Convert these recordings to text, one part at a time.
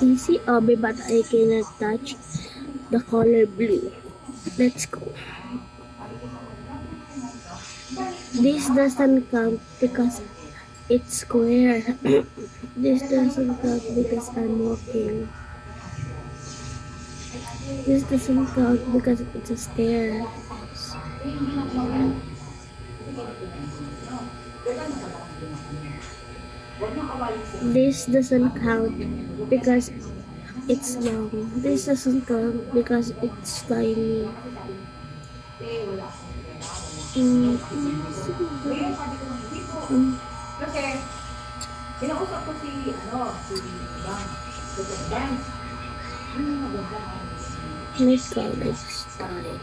Easy obby, but I cannot touch the color blue. Let's go. This doesn't count because it's square. This doesn't count because I'm walking. This doesn't count because it's a stair. This doesn't count because it's long. This doesn't count because it's tiny. Kasi, kinausap ko si Bang. My college style.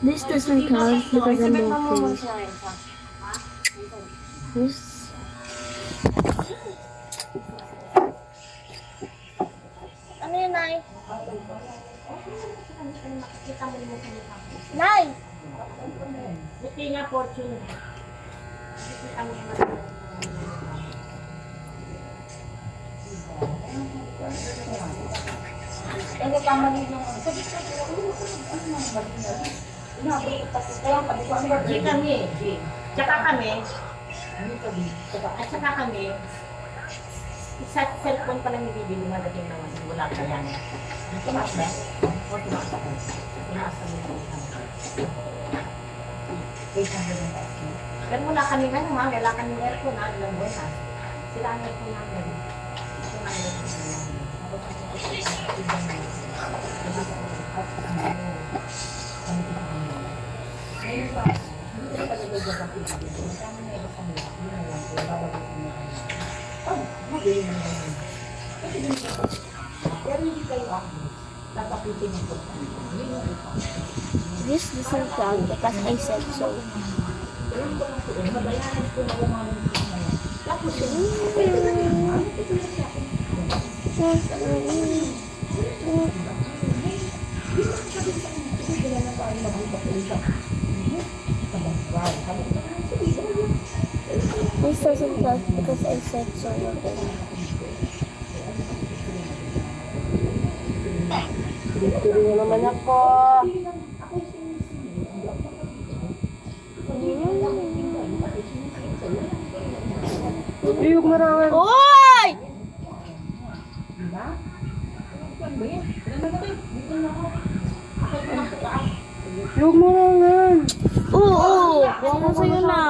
This doesn't count because I'm walking. This. Ano yun, Nay? Nay! Buti nga fortune. Ano tama rin yung sabi ko kami. Tsaka kami. Sa cellphone pa lang ibibili mo natin naman. Wala ka yan. Tumaas ba? O tumaas ako. Tumaas kami. Pero wala kami nga naman. Wala kami aircon na. Ilang buwan na. Sila ang aircon namin. Ito na This doesn't count because I said so. This doesn't count because I said so. Dito rin naman ako. Iyog marangan. Oy! Iyog marangan. Oo! Huwag mo sa'yo na.